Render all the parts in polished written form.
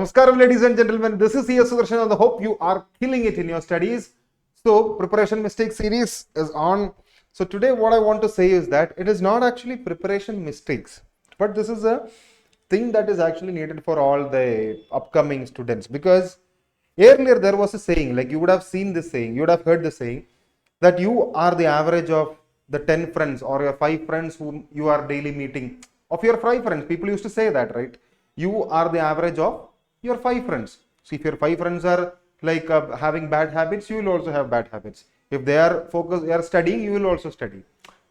Namaskaram, ladies and gentlemen. This is C.S. Sudarshan. I hope you are killing it in your studies. So, preparation mistake series is on. So, today, what I want to say is that it is not actually preparation mistakes, but this is a thing that is actually needed for all the upcoming students. Because earlier there was a saying, like you would have seen this saying, you would have heard the saying that you are the average of the 10 friends or your 5 friends whom you are daily meeting. Of your 5 friends, people used to say that, right? You are the average of your 5 friends. So if your 5 friends are like having bad habits, you will also have bad habits. If they are focused, they are studying, you will also study.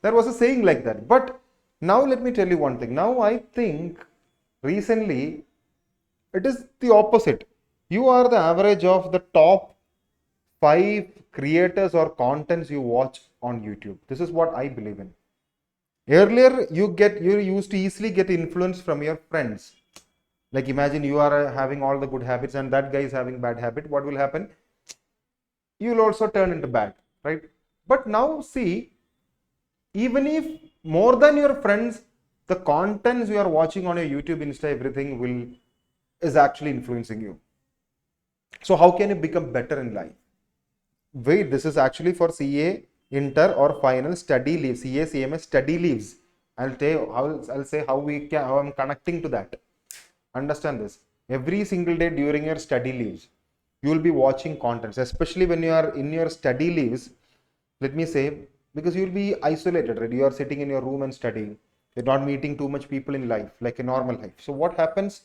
There was a saying like that. But now let me tell you one thing. Now I think recently it is the opposite. You are the average of the top 5 creators or contents you watch on YouTube. This is what I believe in. Earlier, you used to easily get influence from your friends. Like imagine you are having all the good habits and that guy is having bad habit. What will happen? You will also turn into bad, right? But now see, even if more than your friends, the contents you are watching on your YouTube, Insta, everything is actually influencing you. So how can you become better in life? Wait, this is actually for CA inter or final study leaves, CA CMS study leaves. I'll say how I'm connecting to that. Understand this. Every single day during your study leaves, you will be watching contents, especially when you are in your study leaves. Let me say, because you will be isolated, right? You are sitting in your room and studying. You're not meeting too much people in life, like a normal life. So what happens?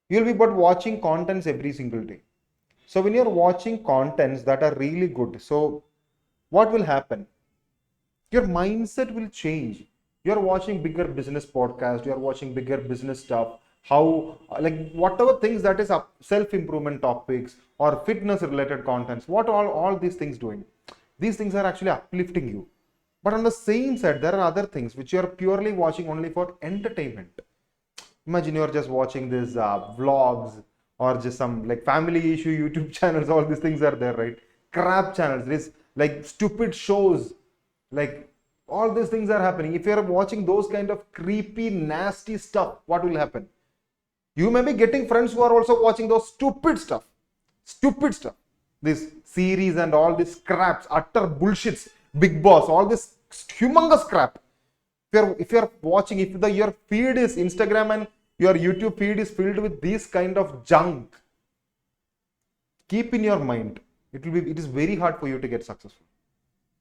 You'll be but watching contents every single day. So when you're watching contents that are really good, so what will happen? Your mindset will change. You're watching bigger business podcasts, you're watching bigger business stuff, how like whatever things that is self-improvement topics or fitness related contents, what all these things doing? These things are actually uplifting you. But on the same side, there are other things which you are purely watching only for entertainment. Imagine you're just watching these vlogs or just some like family issue YouTube channels. All these things are there, right? Crap channels, this like stupid shows, like all these things are happening. If you're watching those kind of creepy, nasty stuff, what will happen? You may be getting friends who are also watching those stupid stuff. This series and all this craps, utter bullshits, Big Boss, all this humongous crap. If you're watching, if your feed is Instagram and your YouTube feed is filled with this kind of junk, keep in your mind, it is very hard for you to get successful.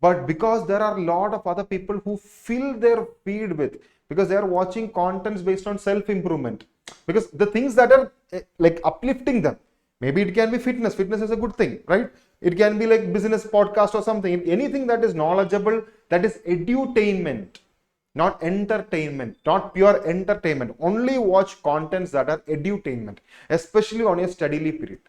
But because there are a lot of other people who fill their feed with, because they are watching contents based on self-improvement, because the things that are like uplifting them, maybe it can be fitness is a good thing, right? It can be like business podcast or something, anything that is knowledgeable, that is edutainment, not entertainment, not pure entertainment. Only watch contents that are edutainment, especially on your study leave period.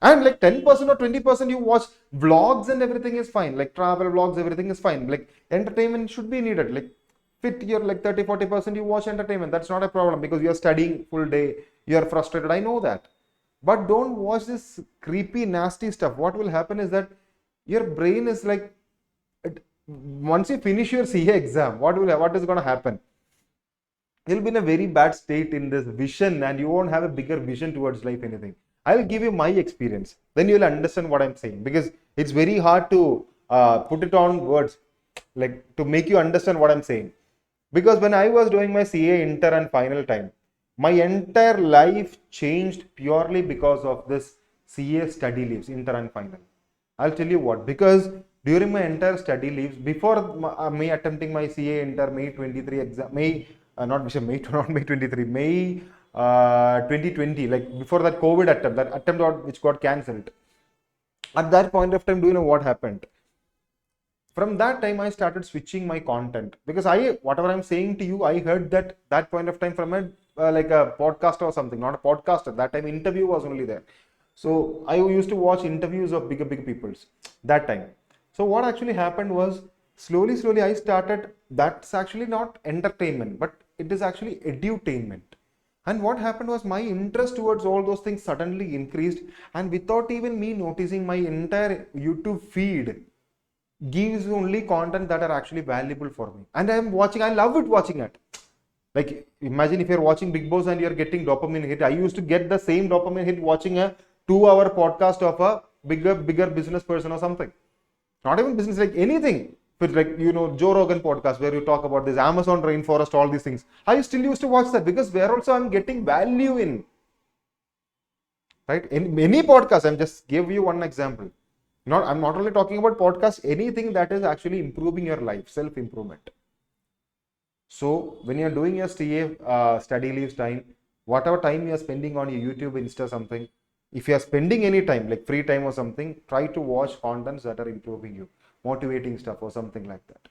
And like 10% or 20% you watch vlogs and everything is fine, like travel vlogs, everything is fine. Like entertainment should be needed, like fit your like 30-40% you watch entertainment, that's not a problem, because you're studying full day, you're frustrated, I know that. But don't watch this creepy nasty stuff. What will happen is that your brain is like, once you finish your CA exam, what is going to happen? You'll be in a very bad state in this vision and you won't have a bigger vision towards life, anything. I'll give you my experience, then you'll understand what I'm saying, because it's very hard to put it on words, like to make you understand what I'm saying. Because when I was doing my CA inter and final time, my entire life changed purely because of this CA study leaves, inter and final. I'll tell you what, because during my entire study leaves, before me attempting my CA inter May 23 exam, not May 23, May 2020, like before that COVID attempt which got cancelled. At that point of time, do you know what happened? From that time, I started switching my content, because whatever I'm saying to you, I heard that point of time from like a podcast or something, not a podcaster. That time interview was only there. So I used to watch interviews of bigger peoples that time. So what actually happened was, slowly I started, that's actually not entertainment, but it is actually edutainment. And what happened was, my interest towards all those things suddenly increased, and without even me noticing, my entire YouTube feed gives only content that are actually valuable for me. And I love it watching it. Like imagine if you're watching Big Boss and you're getting dopamine hit. I used to get the same dopamine hit watching a 2-hour podcast of a bigger business person or something. Not even business, like anything. If it's like, Joe Rogan podcast where you talk about this Amazon rainforest, all these things. I still used to watch that because where also I'm getting value in. Right? In many podcasts, I'm just give you one example. I'm not only talking about podcasts, anything that is actually improving your life, self-improvement. So when you're doing your study leaves time, whatever time you're spending on your YouTube, Insta, something, if you're spending any time, like free time or something, try to watch contents that are improving you, motivating stuff or something like that.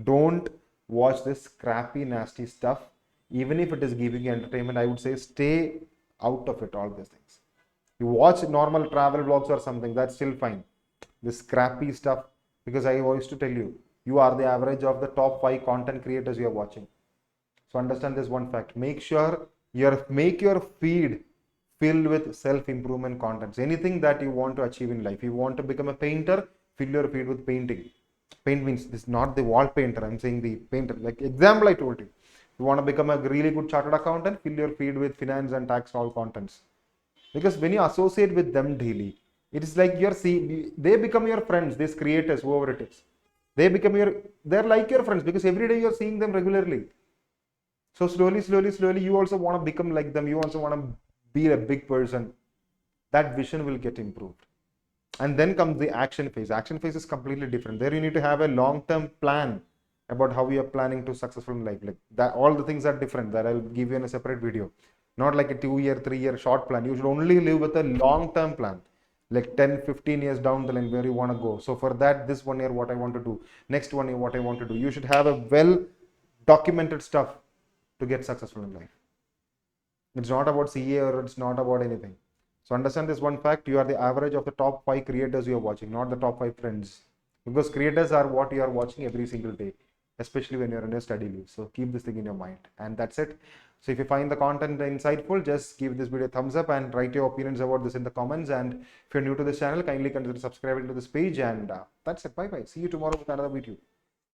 Don't watch this crappy, nasty stuff. Even if it is giving you entertainment, I would say stay out of it, all these things. You watch normal travel vlogs or something, that's still fine. This crappy stuff, because I used to tell you, you are the average of the top 5 content creators you are watching. So understand this one fact. Make sure make your feed filled with self-improvement contents. Anything that you want to achieve in life. You want to become a painter, fill your feed with painting. Paint means this is not the wall painter. I'm saying the painter. Like example I told you. You want to become a really good chartered accountant, fill your feed with finance and tax all contents. Because when you associate with them daily, it is like they become your friends, these creators, whoever it is. They're like your friends because every day you're seeing them regularly. So slowly, you also want to become like them. You also want to be a big person. That vision will get improved. And then comes the action phase. Action phase is completely different. There you need to have a long-term plan about how you are planning to successful in life. Like that, all the things are different. That I'll give you in a separate video. Not like a 2-year, 3-year short plan. You should only live with a long-term plan. Like 10, 15 years down the line where you want to go. So for that, this 1 year, what I want to do. Next 1 year, what I want to do. You should have a well-documented stuff to get successful in life. It's not about CA or it's not about anything. So understand this one fact. You are the average of the top 5 creators you are watching, not the top 5 friends. Because creators are what you are watching every single day, especially when you're in a study leave. So keep this thing in your mind. And that's it. So if you find the content insightful, just give this video a thumbs up and write your opinions about this in the comments. And if you're new to this channel, kindly consider subscribing to this page. And that's it. Bye bye. See you tomorrow with another video.